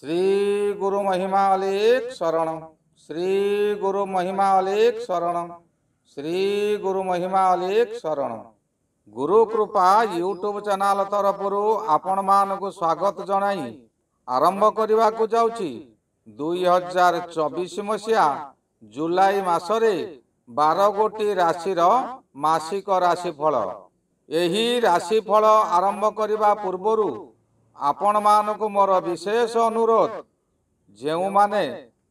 श्री गुरु महिमा अलेख शरण। श्री गुरु महिमा अलेख शरण। श्री गुरु महिमा अलेख शरण। गुरु कृपा यूट्यूब चैनल तरफर आपण मानकु स्वागत जनाई आरंभ करने को जाउछि 2024 मसीहा जुलाई मासरे 12 गोटी राशि मासिक राशिफल। यही राशिफल आरंभ करने पूर्वर आपण मानकु मोर विशेष अनुरोध, जो माने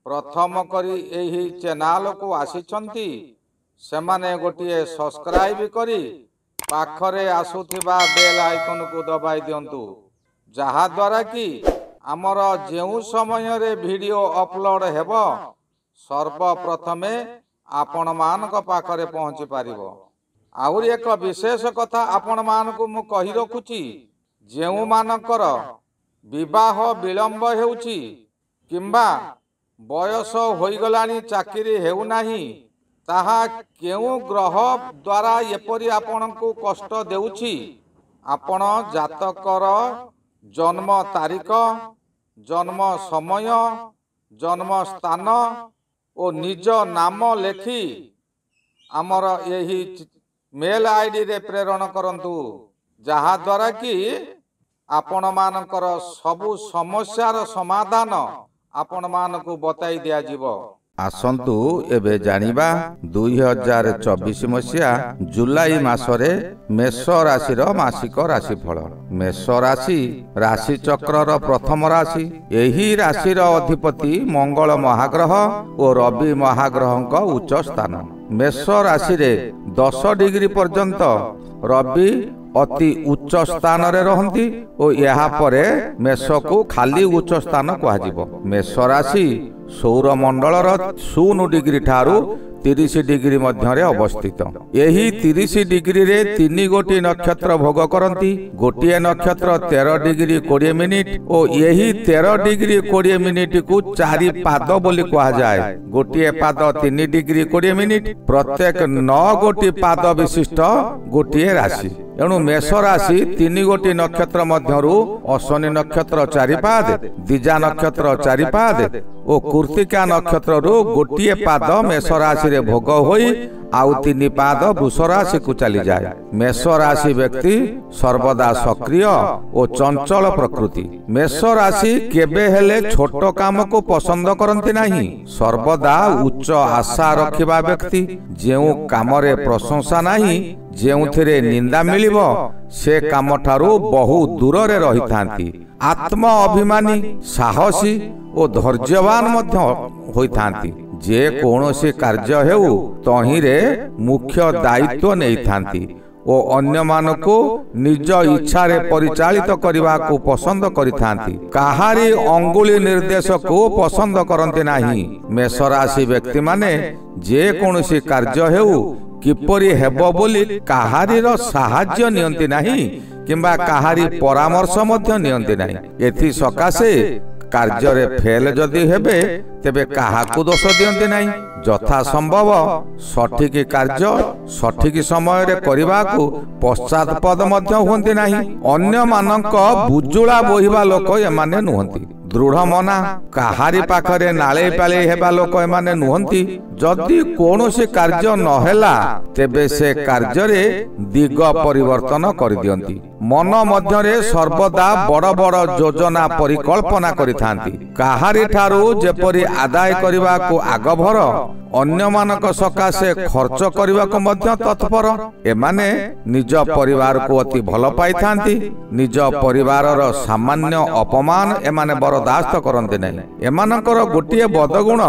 प्रथम करी एही चैनल को आसीचंती से माने गोटे सब्सक्राइब करी पाखरे आसुथिबा बेल आइकन को दबाई दियंतु, जहा द्वारा कि आमर जेउ समय रे वीडियो अपलोड हेबो सर्वप्रथमे आपण मानक पाखरे पहुंची पारिबो। आउर एक विशेष कथा आपण मानकु मु कहि रखुची, जेउ मानकर विवाह विलंब हेउची किंबा बयस होइगलानी चाकरी हेउ नाही, ताहा केउ ग्रह द्वारा एपरि आपनकु कष्ट देउची। आपण जातकर जन्म तारीख, जन्म समय, जन्म स्थान और निज नाम लेखि आमर यही मेल आईडी रे प्रेरण करंतु, जहा द्वारा कि आपण मानकर सबु समस्यार समाधान आपण मानकु बताई दिया जीवो। आसंतु एबे जानिबा 2024 मसीहा जुलाई मासरे मेष राशिर मासिक राशिफल। मेष राशि राशि चक्रर प्रथम राशि। एही राशिर अधिपति मंगल महाग्रह और रवि महाग्रहंक उच्च स्थान। मेष राशि रे 10 डिग्री पर्यंत रवि अति उच्च स्थान रे रहंती और यहाँ परे मेष को खाली उच्च स्थान कह। मेष राशि सौर मंडलर 0 डिग्री ठारू 30 डिग्री मध्य अवस्थित। यही 30 डिग्री रे 3 गोटी नक्षत्र भोग करती। गोटे नक्षत्र 13 डिग्री 20 मिनिट और यही 13 डिग्री 20 मिनिट को 4 पाद बोली कहा जाए। गोटे पाद 3 डिग्री 20 मिनिट, प्रत्येक 9 गोटी पाद विशिष्ट गोटे राशि। एणु मेष राशि 3 गोटी नक्षत्र मध्यरु अश्विनी नक्षत्र 4 पाद, दिजा नक्षत्र 4 पाद और कृत्तिका नक्षत्र गोटे पाद मेष राशि रे भोग होई आउ 3 पाद वृष राशि को चली जाए। मेष राशि व्यक्ति सर्वदा सक्रिय और चंचल प्रकृति। मेष राशि केबे हेले छोट काम को पसंद करती नहीं, सर्वदा उच्च आशा रखिबा व्यक्ति। जेउ काम रे प्रशंसा नहीं, जेउथिरे निंदा मिलिबो से काम ठारू बहु दूर रे रही थांती। आत्म अभिमानी, साहसी और धैर्यवान मध्य होई थांती। जे कौनसी कार्य हेउ तहिरे मुख्य दायित्व नहीं थांती ओ अन्य मानको निज इच्छा रे परिचालित करबा को पसंद करिथांती। काहारी अंगुली निर्देश को पसंद करते नहीं। मेष राशि व्यक्ति माने जे कौनसी कार्य हेउ किपरि हेबो बोली काहारीर साहाय्य नियंती नहीं किंबा काहारी परामर्श मध्य नियंती नहीं। एथि सकाशे कार्य रे फेल जदि हेबे तेबे काहाकू दोष दियंती नहीं। यथा संभव सठिक कार्य सठिक समय रे करिबाकू पश्चातपद मध्य होंती नहीं। अन्य मानक बुजुला बोहिबा लोक एमाने नुहंती। दृढ़ मना, काहारी पाखरे नाले पाले हेबा लोक एमाने नुहंती। जदि कौनसी कार्य नहेला तेबे से कार्य रे दिग परिवर्तन कर दियंती। मन मध्यरे सर्वदा बड़ बड़ योजना परिकल्पना करिथांती। काहारी ठारू जेपरि आदाय करबा को आगभर अन्य मानक सकाशे खर्च करबा को मध्य तत्पर। एमाने निज परिवार को अति भल पाई थांती। निज परिवारर सामान्य अपमान एमाने बर्दाश्त करते नहीं। एमानकर गोटे बदगुण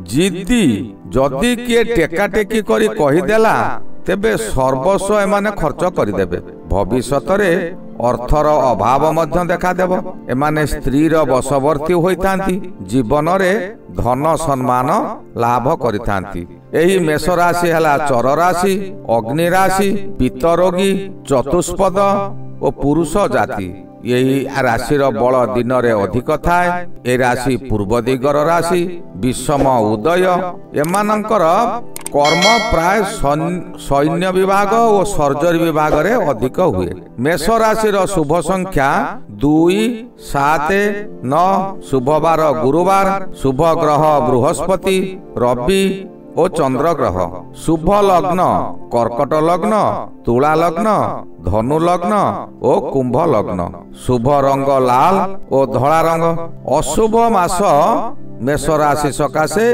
जिद्दी। जदि किए टेका टेकी करी कहीदेला तेबे सर्वस्व एमाने खर्च करदेबे। भविष्यत रे अर्थर अभाव मध्य देखा देव। एमाने स्त्रीर बशवर्ती होइथांती। जीवन रे धन सम्मान लाभ करिथांती। एही मेष राशि हला चर राशि, अग्नि राशि, पित्त रोगी, चतुष्पद और पुरुष जाति। ଏହି ରାଶିର ବଳ ଦିନରେ ଅଧିକ ଥାଏ। ଏ ରାଶି ପୂର୍ବ ଦିଗର ରାଶି, ବିଷମ ଉଦୟ। ଏମାନଙ୍କର କର୍ମ ପ୍ରାୟ ସୈନ୍ୟ ବିଭାଗ ଓ ସର୍ଜରୀ ବିଭାଗରେ ଅଧିକ ହୁଏ। ମେଷ ରାଶିର ଶୁଭ ସଂଖ୍ୟା 2, 7, 9। ଶୁଭ ବାର ଗୁରୁବାର। ଶୁଭ ଗ୍ରହ ବୃହସ୍ପତି, ରବି ଓ ଚନ୍ଦ୍ର ଗ୍ରହ। ଶୁଭ ଲଗ୍ନ କର୍କଟ ଲଗ୍ନ, ତୁଳା ଲଗ୍ନ, ଧନୁ ଲଗ୍ନ ଓ କୁମ୍ଭ ଲଗ୍ନ। ଶୁଭ ରଙ୍ଗ ଲାଲ ଓ ଧଳା ରଙ୍ଗ। ଅଶୁଭ ମାସ ମେଷ ରାଶି ସକାଶେ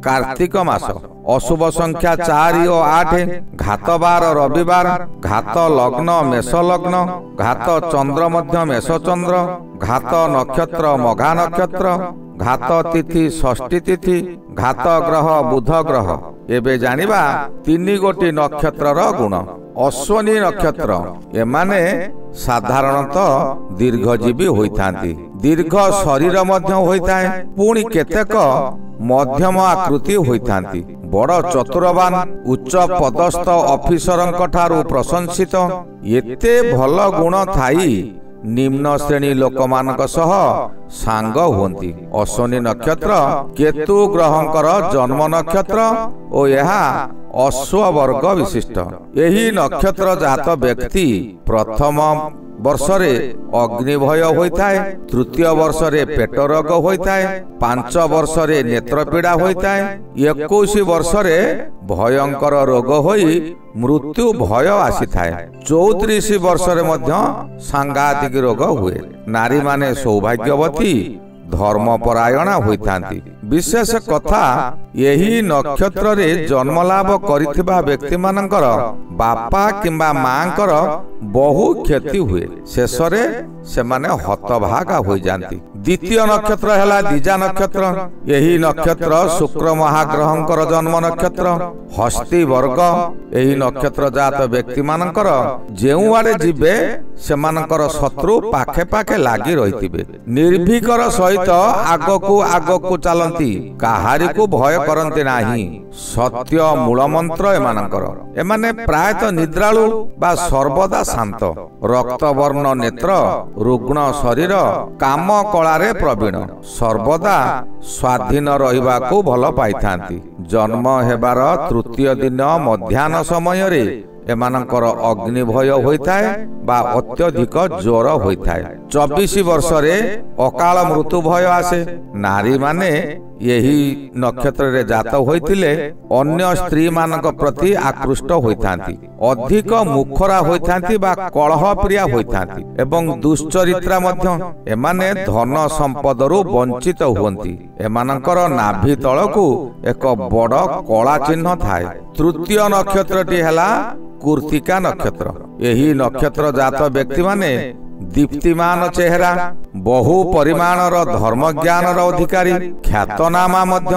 କାର୍ତ୍ତିକ ମାସ। ଅଶୁଭ ସଂଖ୍ୟା 4 ଓ 8। ଘାତ ବାର ରବିବାର। ଘାତ ଲଗ୍ନ ମେଷ ଲଗ୍ନ। ଘାତ ଚନ୍ଦ୍ର ମଧ୍ୟ ମେଷ ଚନ୍ଦ୍ର। ଘାତ ନକ୍ଷତ୍ର ମଘା ନକ୍ଷତ୍ର। ଘାତ ତିଥି ଷଷ୍ଠୀ ତିଥି। ଘାତ ଗ୍ରହ ବୁଧ ଗ୍ରହ। ଏବେ ଜାଣିବା 3 ଗୋଟି ନକ୍ଷତ୍ରର ଗୁଣ। ଅଶ୍ୱିନୀ ନକ୍ଷତ୍ର ଏମାନେ ସାଧାରଣତଃ ଦୀର୍ଘଜୀବୀ ହୋଇଥାନ୍ତି। ଦୀର୍ଘ ଶରୀର ମଧ୍ୟ ହୋଇଥାଏ। ପୁଣି କେତେକ ମଧ୍ୟମ ଆକୃତି ହୋଇଥାନ୍ତି। ବଡ଼ ଚତୁରବାନ, ଉଚ୍ଚ ପଦସ୍ଥ ଅଫିସରଙ୍କ ଠାରୁ ପ୍ରଶଂସିତ। ଏତେ ଭଲ ଗୁଣ ଥାଇ ନିମ୍ନ ଶ୍ରେଣୀ ଲୋକମାନଙ୍କ ସହ ସାଙ୍ଗ ହୁଅନ୍ତି। ଅଶ୍ୱିନୀ ନକ୍ଷତ୍ର କେତୁ ଗ୍ରହଙ୍କର ଜନ୍ମ ନକ୍ଷତ୍ର ଓ ଏହା ଅଶ୍ୱବର୍ଗ ବିଶିଷ୍ଟ। ଏହି ନକ୍ଷତ୍ର ଜାତ ବ୍ୟକ୍ତି ପ୍ରଥମ ବର୍ଷରେ ଅଗ୍ନିଭୟ ହୋଇଥାଏ। ତୃତୀୟ ବର୍ଷରେ ପେଟ ରୋଗ ହୋଇଥାଏ। 5 ବର୍ଷରେ ନେତ୍ରପୀଡ଼ା ହୋଇଥାଏ। 21 ବର୍ଷରେ ଭୟଙ୍କର ରୋଗ ହୋଇ ମୃତ୍ୟୁ ଭୟ ଆସିଥାଏ। 34 ବର୍ଷରେ ମଧ୍ୟ ସାଂଘାତିକ ରୋଗ ହୁଏ। ନାରୀମାନେ ସୌଭାଗ୍ୟବତୀ, ଧର୍ମପରାୟଣା ହୋଇଥାନ୍ତି। ବିଶେଷ କଥା, ଏହି ନକ୍ଷତ୍ରରେ ଜନ୍ମଲାଭ କରିଥିବା ବ୍ୟକ୍ତିମାନଙ୍କର ବାପା କିମ୍ବା ମାଙ୍କର ବହୁ କ୍ଷତି ହୁଏ। ଶେଷରେ ସେମାନେ ହତଭାଗା ହୋଇଯାନ୍ତି। ଦ୍ୱିତୀୟ ନକ୍ଷତ୍ର ହେଲା ଦ୍ୱିଜା ନକ୍ଷତ୍ର। ଏହି ନକ୍ଷତ୍ର ଶୁକ୍ର ମହାଗ୍ରହଙ୍କର ଜନ୍ମ ନକ୍ଷତ୍ର। ହସ୍ତୀ ବର୍ଗ। ଏହି ନକ୍ଷତ୍ର ଜାତ ବ୍ୟକ୍ତିମାନଙ୍କର ଯେଉଁଆଡ଼େ ଯିବେ ସେମାନଙ୍କର ଶତ୍ରୁ ପାଖେ ପାଖେ ଲାଗି ରହିଥିବେ। ନିର୍ଭୀକର ସହିତ ଆଗକୁ ଆଗକୁ ଚାଲନ୍ତି। କାହାରିକୁ ଭୟ କରନ୍ତି ନାହିଁ। ସତ୍ୟ ମୂଳମନ୍ତ୍ର ଏମାନଙ୍କର। ଏମାନେ ପ୍ରାୟତଃ ନିଦ୍ରାଳୁ ବା ସର୍ବଦା ଶାନ୍ତ। ରକ୍ତବର୍ଣ୍ଣ ନେତ୍ର, ରୁଗ୍ଣ ଶରୀର, କାମ କଳାରେ ପ୍ରବୀଣ। ସର୍ବଦା ସ୍ୱାଧୀନ ରହିବାକୁ ଭଲ ପାଇଥାନ୍ତି। ଜନ୍ମ ହେବାର ତୃତୀୟ ଦିନ ମଧ୍ୟାହ୍ନ ସମୟରେ ଏମାନଙ୍କର ଅଗ୍ନିଭୟ ହୋଇଥାଏ ବା ଅତ୍ୟଧିକ ଜ୍ୱର ହୋଇଥାଏ। 24 ବର୍ଷରେ ଅକାଳ ମୃତ୍ୟୁ ଭୟ ଆସେ। ନାରୀମାନେ ଏହି ନକ୍ଷତ୍ରରେ ଜାତ ହୋଇଥିଲେ ଅନ୍ୟ ସ୍ତ୍ରୀମାନଙ୍କ ପ୍ରତି ଆକୃଷ୍ଟ ହୋଇଥାନ୍ତି। ଅଧିକ ମୁଖରା ହୋଇଥାନ୍ତି ବା କଳହ ପ୍ରିୟା ହୋଇଥାନ୍ତି ଏବଂ ଦୁଶ୍ଚରିତ୍ରା ମଧ୍ୟ। ଏମାନେ ଧନ ସମ୍ପଦରୁ ବଞ୍ଚିତ ହୁଅନ୍ତି। ଏମାନଙ୍କର ନାଭି ତଳକୁ ଏକ ବଡ଼ କଳା ଚିହ୍ନ ଥାଏ। ତୃତୀୟ ନକ୍ଷତ୍ରଟି ହେଲା କୃତ୍ତିକା ନକ୍ଷତ୍ର। ଏହି ନକ୍ଷତ୍ର ଜାତ ବ୍ୟକ୍ତିମାନେ ଦୀପ୍ତିମାନ ଚେହେରା, ବହୁ ପରିମାଣର ଧର୍ମଜ୍ଞାନର ଅଧିକାରୀ, ଖ୍ୟାତନାମା ମଧ୍ୟ।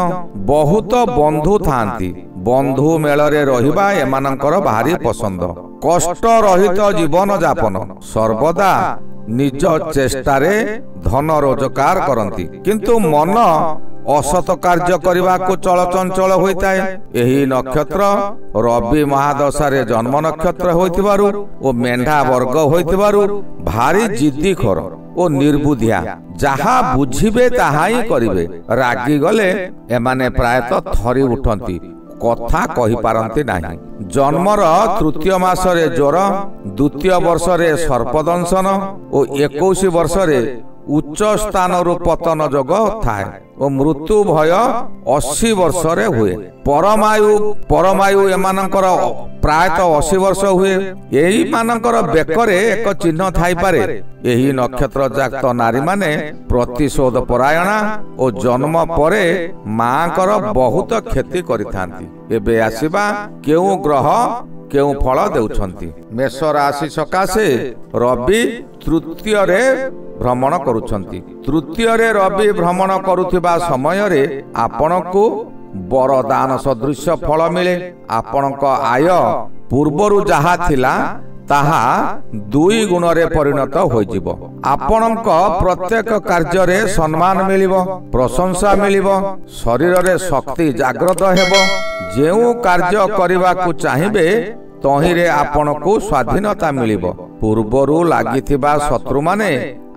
ବହୁତ ବନ୍ଧୁ ଥାଆନ୍ତି। ବନ୍ଧୁ ମେଳରେ ରହିବା ଏମାନଙ୍କର ଭାରି ପସନ୍ଦ। କଷ୍ଟ ରହିତ ଜୀବନ ଯାପନ। ସର୍ବଦା ନିଜ ଚେଷ୍ଟାରେ ଧନ ରୋଜଗାର କରନ୍ତି, କିନ୍ତୁ ମନ ଅସତ କାର୍ଯ୍ୟ କରିବାକୁ ଚଳଚଞ୍ଚଳ ହୋଇଥାଏ। ଏହି ନକ୍ଷତ୍ର ରବି ମହାଦଶାରେ ଜନ୍ମ ନକ୍ଷତ୍ର ହୋଇଥିବାରୁ ଓ ମେଣ୍ଢା ବର୍ଗ ହୋଇଥିବାରୁ ଭାରି ଜିଦ୍ଦିଖୋର ଓ ନିର୍ବୁଦ୍ଧିଆ। ଯାହା ବୁଝିବେ ତାହା ହିଁ କରିବେ। ରାଗିଗଲେ ଏମାନେ ପ୍ରାୟତଃ ଥରି ଉଠନ୍ତି, କଥା କହିପାରନ୍ତି ନାହିଁ। ଜନ୍ମର ତୃତୀୟ ମାସରେ ଜ୍ୱର, ଦ୍ୱିତୀୟ ବର୍ଷରେ ସର୍ପଦଂଶନ ଓ 21 ବର୍ଷରେ ଉଚ୍ଚ ସ୍ଥାନରୁ ପତନ ଯୋଗ ଥାଏ ଓ ମୃତ୍ୟୁ ଭୟ 80 ବର୍ଷରେ ହୁଏ। ପରମାୟୁ ଏମାନଙ୍କର ପ୍ରାୟତଃ 80 ବର୍ଷ ହୁଏ। ଏହିମାନଙ୍କର ବେକରେ ଏକ ଚିହ୍ନ ଥାଇପାରେ। ଏହି ନକ୍ଷତ୍ର ଜାତ ନାରୀମାନେ ପ୍ରତିଶୋଧ ପରାୟଣା ଓ ଜନ୍ମ ପରେ ମାଙ୍କର ବହୁତ କ୍ଷତି କରିଥାନ୍ତି। ଏବେ ଆସିବା କେଉଁ ଗ୍ରହ କେଉଁ ଫଳ ଦେଉଛନ୍ତି। ମେଷ ରାଶି ସକାଶେ ରବି ତୃତୀୟରେ ଭ୍ରମଣ କରୁଛନ୍ତି। ତୃତୀୟରେ ରବି ଭ୍ରମଣ କରୁଥିବା ସମୟରେ ଆପଣଙ୍କୁ ବରଦାନ ସଦୃଶ ଫଳ ମିଳେ। ଆପଣଙ୍କ ଆୟ ପୂର୍ବରୁ ଯାହା ଥିଲା ତାହା 2 ଗୁଣରେ ପରିଣତ ହୋଇଯିବ। ଆପଣଙ୍କ ପ୍ରତ୍ୟେକ କାର୍ଯ୍ୟରେ ସମ୍ମାନ ମିଳିବ, ପ୍ରଶଂସା ମିଳିବ, ଶରୀରରେ ଶକ୍ତି ଜାଗ୍ରତ ହେବ। ଯେଉଁ କାର୍ଯ୍ୟ କରିବାକୁ ଚାହିଁବେ तहिरे आपणकु स्वाधीनता मिलिब। पूर्वरु लागिथिबा शत्रु माने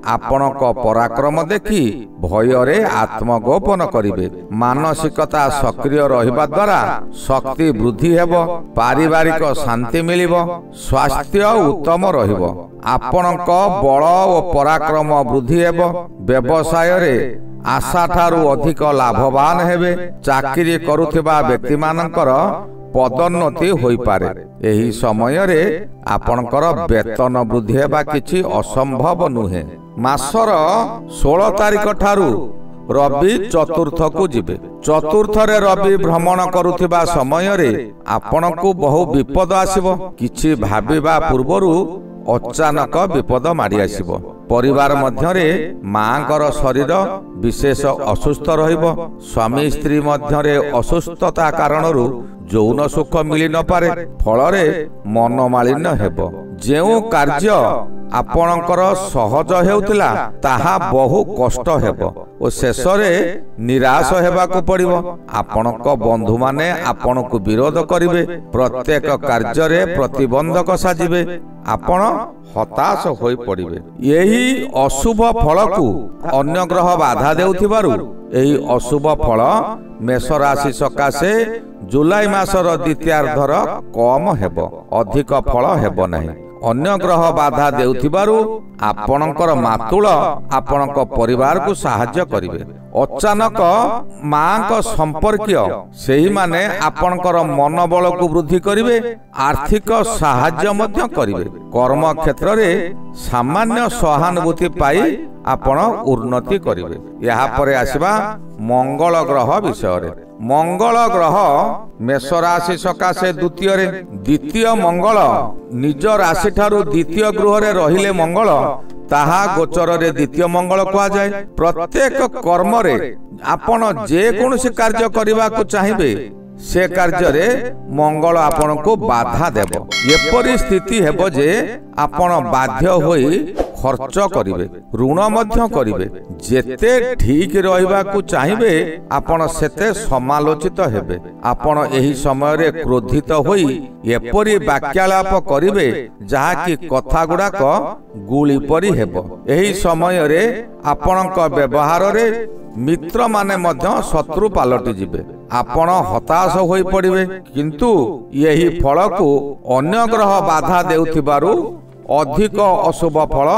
आपणक पराक्रम देखि भयरे आत्मगोपन करिवे। मानसिकता सक्रिय रहिबा द्वारा शक्ति वृद्धि हेब, पारिवारिक शांति मिलिब, स्वास्थ्य उत्तम रहिब। आपणक बल ओ पराक्रम वृद्धि हेब। व्यवसाय रे आशा ठारू अधिक लाभवान हेबे। चाकरी करुथिबा व्यक्ति मानकर पदोन्नति होई पारे। एही समय रे आपणकर वेतन वृद्धि हेबा किछि असंभव नुहे। मासर 16 तारिख ठारू रवि चतुर्थ को जिबे। चतुर्थ रे रवि भ्रमण करुथिबा समय रे आपणकु बहु विपद आसीबो। किछि भाबिबा पूर्वरु अचानक विपद मारी आसीबो। परिवार मध्यरे मांकर शरीर विशेष असुस्थ रहिबो। स्वामी स्त्री मध्यरे असुस्थता कारणरु यौन सुख मिली न पारे। फलरे मनोमालिन्य हेबो। जेउ कार्य आपणकर सहज हेउतिला ताहा बहु कष्ट हेबो ओ शेषरे निराश हेबाकु पड़िबो। आपणक बंधु माने आपणकु विरोध करिवे। प्रत्येक कार्य रे प्रतिबंधक साजिबे। आपण हताश होई पड़िबे। यही अशुभ फलकु अन्य ग्रह बाधा देउथिबारु एही अशुभ फल मेष राशि सकाशे जुलाई मासर द्वितीयार्धर कम हेबो। अधिक फल हेबो नाही। अन्य ग्रह बाधा देउथिबारु आपणकर मातुल आपणक परिवार को सहाय्य करिवे। अचानक मां को संपर्कीय सेही माने आपणकर मनोबल को वृद्धि करिवे। आर्थिक सहाय्य मध्य करिवे। कर्म क्षेत्र रे सामान्य सहानुभूति पाई आपण उन्नति करिवे। यहाँ पर आसीबा मंगल ग्रह विषय रे। मंगल ग्रह मेष राशि सकाशे द्वितीय मंगल निज राशि ठारू द्वितीय गृह रे रहिले मंगल ताहा गोचर रे द्वितीय मंगल कहा जाए। प्रत्येक कर्म रे आपण जे कोनोसी कार्य करिबा को चाहिबे से कार्य रे मंगल आपण को बाधा देबो। एपरि स्थिति हेबो जे आपण बाध्य होई खर्च करिवे, ऋण मध्य करिवे। जेते ठीक रहिबा को चाहिबे आपण सेते समालोचित हेबे। आपण एही समय रे क्रोधित होई एपरि वाक्यालाप करिवे जहा कि कथा गुडाक गुली परि हेबो। एही समय रे आपणक व्यवहार रे मित्र माने मध्य शत्रु पालटि जिवे। आपण हताश होई पड़िवे। किंतु यही फल को अन्य ग्रह बाधा देउथिबारु अधिक अशुभ फल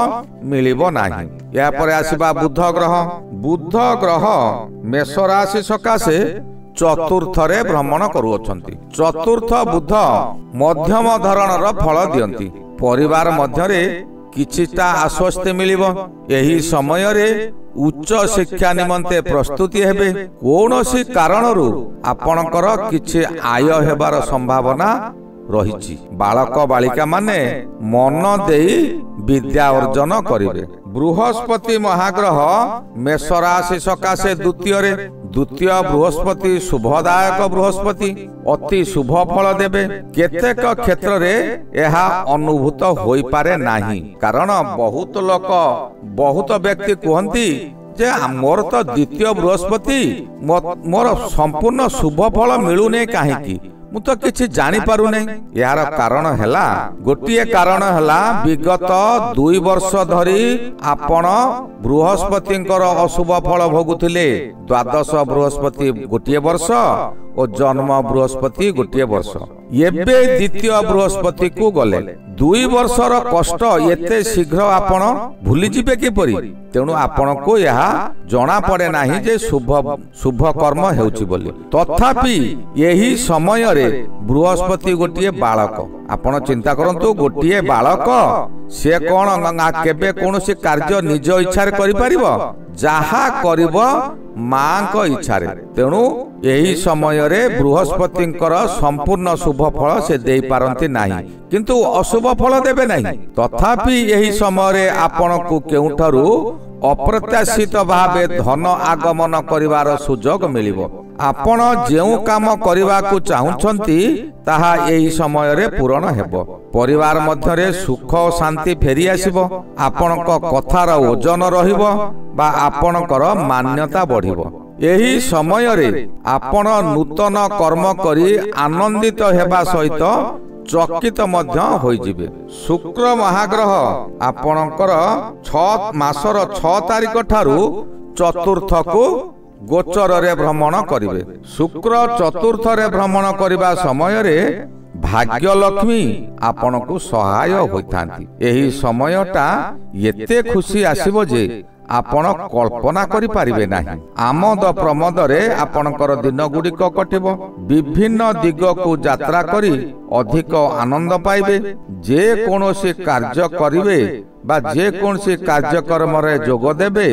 मिलिबो नाही। या पर आसीबा बुध ग्रह। बुध ग्रह मेष राशि सकाशे चतुर्थ रे भ्रमण करूछंती। चतुर्थ बुध मध्यम धरणर फल दियंती। परिवार मध्यरे किछिटा आश्वस्ति मिलिबो। एही समय रे उच्च शिक्षा निमंते प्रस्तुति हेबे। कोनोसी कारणरु आपणकर किछि आय हेबार संभावना रहिछि। बालक बालिका माने मन देई विद्या अर्जन करिवे। बृहस्पति महाग्रह मेष राशि सकाशे द्वितीय बृहस्पति शुभदायक बृहस्पति अति शुभ फल देबे। केतेक क्षेत्र रे एहा अनुभूत होई पारे नाही। कारण बहुत व्यक्ति कहती जे मोर तो द्वितीय बृहस्पति मोर संपूर्ण शुभ फल मिलुने काहेकि मु तो किछि जानि पारु नै। यार कारण हैला गोटिए कारण हैला विगत 2 वर्ष धरी आपण बृहस्पतिंकर अशुभ फल भोगुथिले। द्वादश बृहस्पति गोटिए वर्ष और जन्म बृहस्पति गोटिए वर्ष। एबे द्वितीय बृहस्पति को गले 2 वर्षर कष्ट एते शीघ्र आपण भूली जिबे किपरि। तेणु आपण को यह जना पड़े नाही जे शुभ कर्म हेउछि बोली। तथापि यही समय रे बृहस्पति गोटिए बालक। आपण चिंता करंतु गोटिए बालक से कोन केबे कोनोसी कार्य निज इच्छा रे करि परिबो जहा करिबो मां को इच्छा रे। तेणु यही समय रे बृहस्पतिंकर संपूर्ण शुभ फल से देई पारंती नाही किंतु अशुभ फल देबे नाही। तथापि यही समय रे आपण को केउठारु अप्रत्याशित भावे धन आगमन करिवार सुजोग मिलिबो। आपण जेउ काम करिवा को चाहुछंती ताहा एही समय रे पूर्ण हेबो। परिवार मध्य रे सुख और शांति फेरी आसीबो। आपणक कथार ओजन रहिबो बा आपणकर मान्यता बढ़िबो। एही समय रे आपण नूतन कर्म करी आनंदित हेबा सहित ଚକିତ ମଧ୍ୟ ହୋଇଯିବେ। ଶୁକ୍ର ମହାଗ୍ରହ ଆପଣଙ୍କର ମାସର 6 ତାରିଖ ଠାରୁ ଚତୁର୍ଥକୁ ଗୋଚରରେ ଭ୍ରମଣ କରିବେ। ଶୁକ୍ର ଚତୁର୍ଥରେ ଭ୍ରମଣ କରିବା ସମୟରେ ଭାଗ୍ୟଲକ୍ଷ୍ମୀ ଆପଣଙ୍କୁ ସହାୟ ହୋଇଥାନ୍ତି। ଏହି ସମୟଟା ଏତେ ଖୁସି ଆସିବ ଯେ ଆପଣ କଳ୍ପନା କରିପାରିବେ ନାହିଁ। ଆମୋଦ ପ୍ରମୋଦରେ ଆପଣଙ୍କର ଦିନ ଗୁଡ଼ିକ କଟିବ। ବିଭିନ୍ନ ଦିଗକୁ ଯାତ୍ରା କରି ଅଧିକ ଆନନ୍ଦ ପାଇବେ। ଯେ କୌଣସି କାର୍ଯ୍ୟ କରିବେ ବା ଯେ କୌଣସି କାର୍ଯ୍ୟକ୍ରମରେ ଯୋଗ ଦେବେ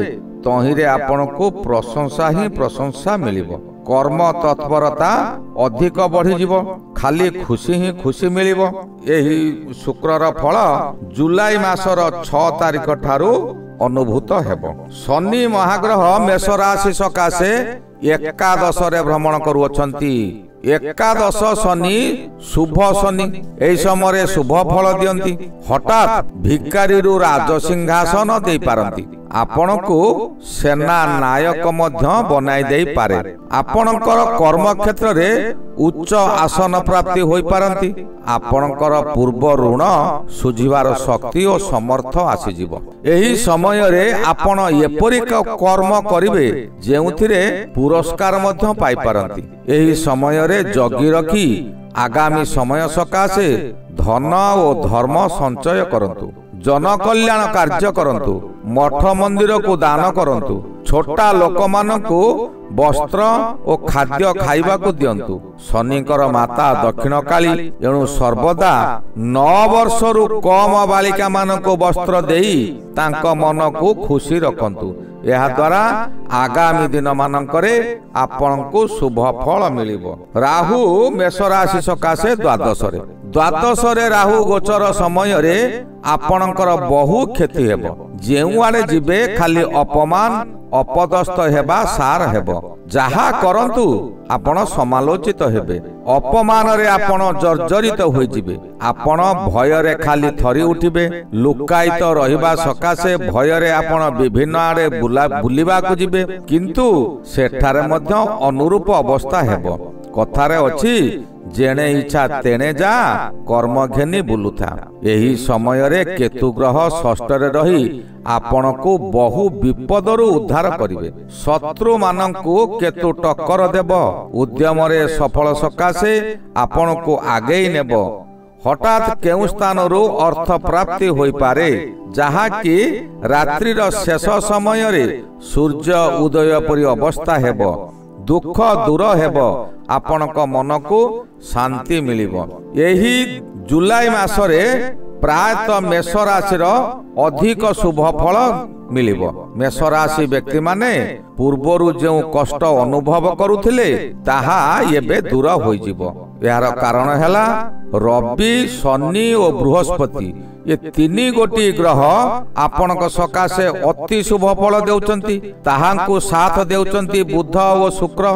ତହିଁରେ ଆପଣଙ୍କୁ ପ୍ରଶଂସା ହିଁ ପ୍ରଶଂସା ମିଳିବ। କର୍ମ ତତ୍ପରତା ଅଧିକ ବଢ଼ିଯିବ। ଖାଲି ଖୁସି ହିଁ ଖୁସି ମିଳିବ। ଏହି ଶୁକ୍ରର ଫଳ ଜୁଲାଇ ମାସର 6 ତାରିଖ ଠାରୁ ଅନୁଭୂତ ହେବ। ଶନି ମହାଗ୍ରହ ମେଷ ରାଶି ସକାଶେ ଏକାଦଶରେ ଭ୍ରମଣ କରୁଅଛନ୍ତି। ଏକାଦଶ ଶନି ଶୁଭ ଶନି। ଏହି ସମୟରେ ଶୁଭ ଫଳ ଦିଅନ୍ତି। ହଠାତ୍ ଭିକାରୀରୁ ରାଜସିଂହାସନ ଦେଇପାରନ୍ତି। ଆପଣଙ୍କୁ ସେନା ନାୟକ ମଧ୍ୟ ବନାଇ ଦେଇପାରେ। ଆପଣଙ୍କର କର୍ମକ୍ଷେତ୍ରରେ ଉଚ୍ଚ ଆସନ ପ୍ରାପ୍ତି ହୋଇପାରନ୍ତି। ଆପଣଙ୍କର ପୂର୍ବ ଋଣ ସୁଝିବାର ଶକ୍ତି ଓ ସମର୍ଥ ଆସିଯିବ। ଏହି ସମୟରେ ଆପଣ ଏପରି କର୍ମ କରିବେ ଯେଉଁଥିରେ ପୁରସ୍କାର ମଧ୍ୟ ପାଇପାରନ୍ତି। ଏହି ସମୟରେ ଜଗି ରଖି ଆଗାମୀ ସମୟ ସକାଶେ ଧନ ଓ ଧର୍ମ ସଞ୍ଚୟ କରନ୍ତୁ। ଜନକଲ୍ୟାଣ କାର୍ଯ୍ୟ କରନ୍ତୁ। ମଠ ମନ୍ଦିରକୁ ଦାନ କରନ୍ତୁ। ଛୋଟା ଲୋକମାନଙ୍କୁ ବସ୍ତ୍ର ଓ ଖାଦ୍ୟ ଖାଇବାକୁ ଦିଅନ୍ତୁ। ଶନିଙ୍କର ମାତା ଦକ୍ଷିଣ କାଳୀ, ଏଣୁ ସର୍ବଦା 9 ବର୍ଷରୁ କମ ବାଳିକା ମାନଙ୍କୁ ବସ୍ତ୍ର ଦେଇ ତାଙ୍କ ମନକୁ ଖୁସି ରଖନ୍ତୁ। ଏହାଦ୍ୱାରା ଆଗାମୀ ଦିନ ମାନଙ୍କରେ ଆପଣଙ୍କୁ ଶୁଭ ଫଳ ମିଳିବ। ରାହୁ ମେଷ ରାଶି ସକାଶେ ଦ୍ୱାଦଶରେ ରାହୁ ଗୋଚର ସମୟରେ ଆପଣଙ୍କର ବହୁ କ୍ଷତି ହେବ। ଯେଉଁଆଡ଼େ ଯିବେ ଖାଲି ଅପମାନ ଅପଦସ୍ତ ହେବା ସାର ହେବ। ଯାହା କରନ୍ତୁ ଆପଣ ସମାଲୋଚିତ ହେବେ। ଅପମାନରେ ଆପଣ ଜର୍ଜରିତ ହୋଇଯିବେ। ଆପଣ ଭୟରେ ଖାଲି ଥରି ଉଠିବେ। ଲୁକାୟିତ ରହିବା ସକାଶେ ଭୟରେ ଆପଣ ବିଭିନ୍ନ ଆଡ଼େ ବୁଲିବାକୁ ଯିବେ, କିନ୍ତୁ ସେଠାରେ ମଧ୍ୟ ଅନୁରୂପ ଅବସ୍ଥା ହେବ। କଥାରେ ଅଛି, ଯେଣେ ଇଚ୍ଛା ତେଣେ ଯା, କର୍ମ ଘେନି ବୁଲୁଥା। ଏହି ସମୟରେ କେତୁ ଗ୍ରହ ଷଷ୍ଠରେ ରହି ଆପଣଙ୍କୁ ବହୁ ବିପଦରୁ ଉଦ୍ଧାର କରିବେ। ଶତ୍ରୁ ମାନଙ୍କୁ କେତୁ ଟକ୍କର ଦେବ। ଉଦ୍ୟମରେ ସଫଳ ସକାଶେ ଆପଣଙ୍କୁ ଆଗେଇ ନେବ। ହଠାତ୍ କେଉଁ ସ୍ଥାନରୁ ଅର୍ଥ ପ୍ରାପ୍ତି ହୋଇପାରେ, ଯାହାକି ରାତ୍ରିର ଶେଷ ସମୟରେ ସୂର୍ଯ୍ୟ ଉଦୟ ପରି ଅବସ୍ଥା ହେବ। ଦୁଃଖ ଦୂର ହେବ। ଆପଣଙ୍କ ମନକୁ ଶାନ୍ତି ମିଳିବ। ଏହି ଜୁଲାଇ ମାସରେ ପ୍ରାୟତଃ ମେଷ ରାଶିର ଅଧିକ ଶୁଭ ଫଳ ମିଳିବ। ମେଷ ରାଶି ବ୍ୟକ୍ତିମାନେ ପୂର୍ବରୁ ଯେଉଁ କଷ୍ଟ ଅନୁଭବ କରୁଥିଲେ ତାହା ଏବେ ଦୂର ହୋଇଯିବ। ଏହାର କାରଣ ହେଲା ରବି, ଶନି ଓ ବୃହସ୍ପତି, ଏ 3 ଗୋଟି ଗ୍ରହ ଆପଣଙ୍କ ସକାଶେ ଅତି ଶୁଭ ଫଳ ଦେଉଛନ୍ତି। ତାହାଙ୍କୁ ସାଥ ଦେଉଛନ୍ତି ବୁଧ ଓ ଶୁକ୍ର।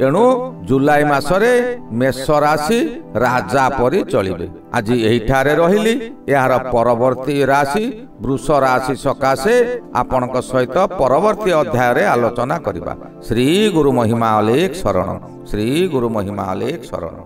ଏଣୁ ଜୁଲାଇ ମାସରେ ମେଷ ରାଶି ରାଜା ପରି ଚଳିବେ। ଆଜି ଏହିଠାରେ ରହିଲି। ଏହାର ପରବର୍ତ୍ତୀ ରାଶି ବୃଷ ରାଶି ସକାଶେ ଆପଣଙ୍କ ସହିତ ପରବର୍ତ୍ତୀ ଅଧ୍ୟାୟରେ ଆଲୋଚନା କରିବା। ଶ୍ରୀ ଗୁରୁ ମହିମା ଅଲେଖ ଶରଣ। ଶ୍ରୀ ଗୁରୁ ମହିମା ଅଲେଖ ଶରଣ।